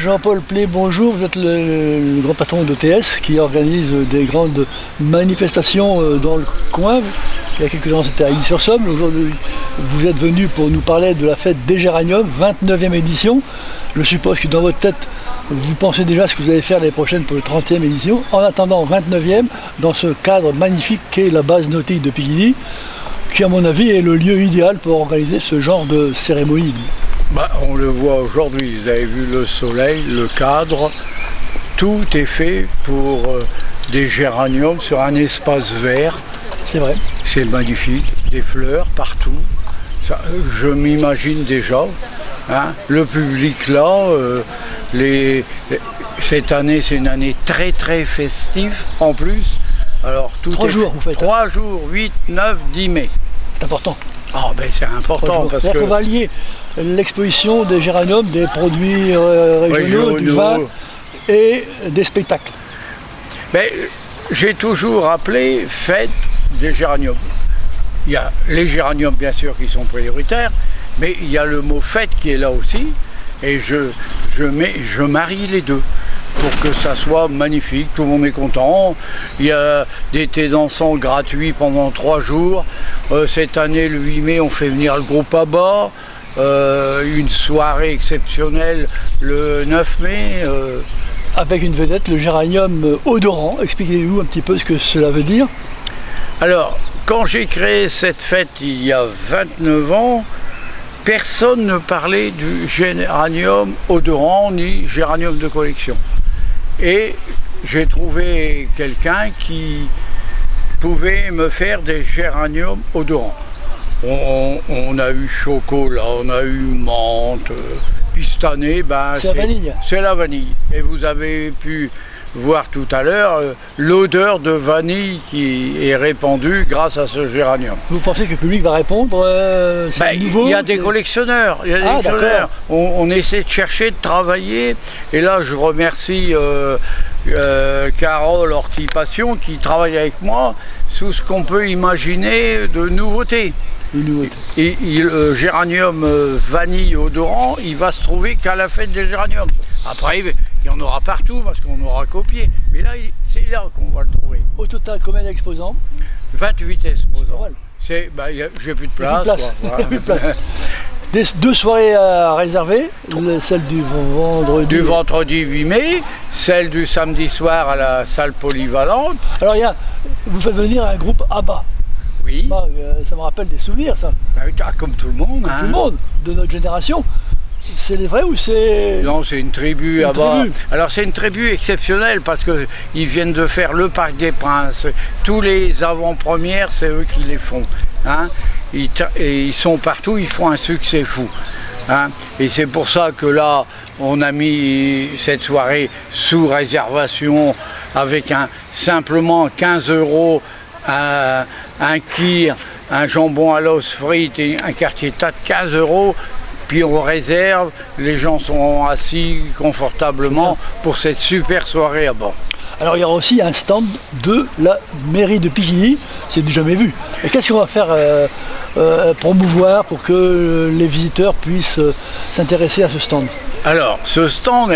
Jean-Paul Plé, bonjour. Vous êtes le grand patron d'ETS qui organise des grandes manifestations dans le coin. Il y a quelques temps, c'était à Ily-sur-Somme. Aujourd'hui, vous êtes venu pour nous parler de la fête des Géraniums, 29e édition. Je suppose que dans votre tête, vous pensez déjà ce que vous allez faire l'année prochaine pour le 30e édition. En attendant, 29e, dans ce cadre magnifique qu'est la base nautique de Picquigny, qui à mon avis est le lieu idéal pour organiser ce genre de cérémonie. On le voit aujourd'hui, vous avez vu le soleil, le cadre, tout est fait pour des géraniums sur un espace vert. C'est vrai. C'est magnifique, des fleurs partout. Ça, je m'imagine déjà, hein, le public là, cette année c'est une année très très festive en plus. Alors, tout 3 jours vous faites. 3 jours, 8, 9, 10 mai. C'est important. Ah ben c'est important parce que... On va lier l'exposition des géraniums, des produits régionaux, du vin et des spectacles. Ben, j'ai toujours appelé fête des géraniums. Il y a les géraniums bien sûr qui sont prioritaires, mais il y a le mot fête qui est là aussi, et je marie les deux pour que ça soit magnifique, tout le monde est content. Il y a des thés dansants gratuits pendant 3 jours. Cette année, le 8 mai, on fait venir le groupe ABBA. Une soirée exceptionnelle le 9 mai. Avec une vedette, le géranium odorant. Expliquez-nous un petit peu ce que cela veut dire. Alors, quand j'ai créé cette fête il y a 29 ans, personne ne parlait du géranium odorant ni géranium de collection. Et j'ai trouvé quelqu'un qui pouvait me faire des géraniums odorants. On a eu chocolat, on a eu menthe, puis cette année, c'est la vanille. C'est la vanille. Et vous avez pu voir tout à l'heure l'odeur de vanille qui est répandue grâce à ce géranium. Vous pensez que le public va répondre nouveau? Il y a des collectionneurs. Il y a des collectionneurs. On essaie de chercher, de travailler. Et là, je remercie Carole Horty-Passion qui travaille avec moi sous ce qu'on peut imaginer de nouveautés. Et le géranium vanille odorant, il va se trouver qu'à la fête des géraniums. Après, il y en aura partout parce qu'on aura copié. Mais là, c'est là qu'on va le trouver. Au total, combien d'exposants? 28 exposants. J'ai plus de place. Plus de place. 2 soirées à réserver, celle du vendredi. Du vendredi 8 mai, celle du samedi soir à la salle polyvalente. Alors vous faites venir un groupe ABBA. Oui. Ça me rappelle des souvenirs, ça. Comme tout le monde. Comme tout le monde, de notre génération. C'est les vrais ou c'est... Non, c'est une tribu ABBA. Alors c'est une tribu exceptionnelle parce qu'ils viennent de faire le Parc des Princes. Tous les avant-premières, c'est eux qui les font. Hein. Et ils sont partout, ils font un succès fou. Hein. Et c'est pour ça que là, on a mis cette soirée sous réservation avec simplement 15 € un kir, un jambon à l'os frites et un quartier de 15 €. Puis on réserve, les gens sont assis confortablement pour cette super soirée à bord. Alors il y aura aussi un stand de la mairie de Picquigny, c'est du jamais vu. Et qu'est-ce qu'on va faire promouvoir pour que les visiteurs puissent s'intéresser à ce stand? Alors ce stand,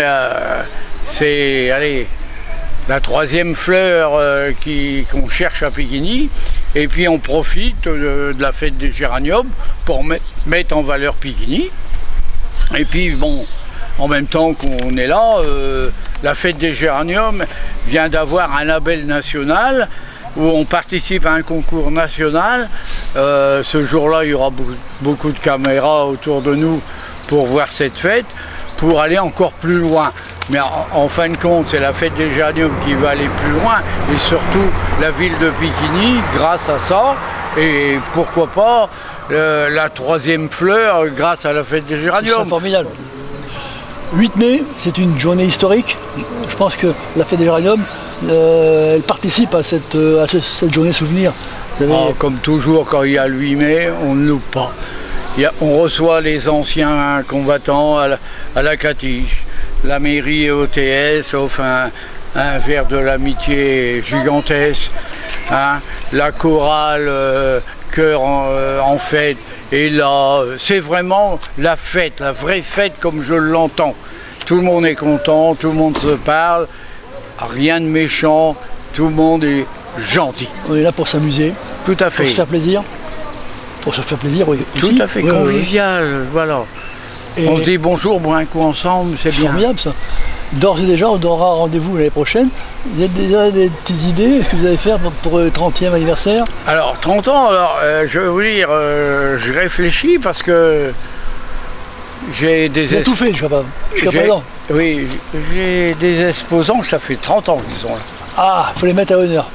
c'est la 3e fleur qu'on cherche à Picquigny. Et puis on profite de la fête des géraniums pour mettre en valeur Picquigny. Et puis bon, en même temps qu'on est là, la fête des géraniums vient d'avoir un label national où on participe à un concours national. Ce jour-là, il y aura beaucoup de caméras autour de nous pour voir cette fête, pour aller encore plus loin. Mais en fin de compte, c'est la fête des géraniums qui va aller plus loin, et surtout la ville de Picquigny, grâce à ça, et pourquoi pas la 3e fleur grâce à la fête des géraniums. C'est formidable. 8 mai, c'est une journée historique. Je pense que la fête des géraniums, elle participe à cette journée souvenir. Comme toujours, quand il y a le 8 mai, on ne loupe pas. On reçoit les anciens combattants à la Catiche. La mairie et OTS offre un verre de l'amitié gigantesque. Hein. La chorale Cœur en fête est là. C'est vraiment la fête, la vraie fête comme je l'entends. tout le monde est content, tout le monde se parle, rien de méchant, tout le monde est gentil. On est là pour s'amuser, Tout à pour fait. se faire plaisir. Pour se faire plaisir, oui. Tout aussi. à fait Ouais, ouais, ouais. convivial, voilà. Et On se dit bonjour, boire un coup ensemble, c'est c'est bien. formidable ça. D'ores et déjà, on aura rendez-vous l'année prochaine. Vous avez déjà des petites idées? Est-ce que vous allez faire pour le 30e anniversaire? Alors, 30 ans, je vais vous dire, je réfléchis parce que j'ai des Vous avez tout fait jusqu'à présent. Oui, j'ai des exposants, ça fait 30 ans qu'ils sont là. Ah, il faut les mettre à honneur.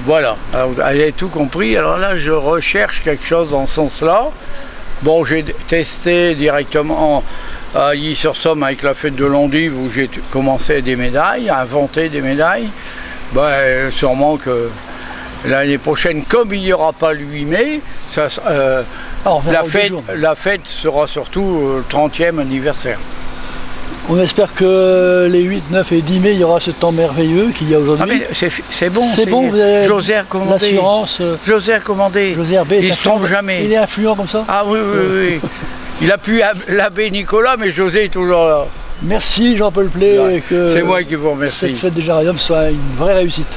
Voilà, alors, vous avez tout compris. Alors là, je recherche quelque chose dans ce sens-là. Bon, j'ai testé directement à Illy-sur-Somme avec la fête de l'endive où j'ai commencé des médailles, à inventer des médailles. Ben, sûrement que l'année prochaine, comme il n'y aura pas le 8 mai, ça, On verra au deux jours. la fête sera surtout le 30e anniversaire. On espère que les 8, 9 et 10 mai, il y aura ce temps merveilleux qu'il y a Ah aujourd'hui. mais c'est bon, C'est bon, vous avez José recommandé. l'assurance. José recommandé. José Herbet Il se trompe jamais. Il est influent comme ça. Ah oui, oui, oui. Il a pu l'abbé Nicolas, mais José est toujours là. Merci Jean-Paul Play. Ouais. Que C'est moi qui vous remercie. cette fête des géraniums soit une vraie réussite.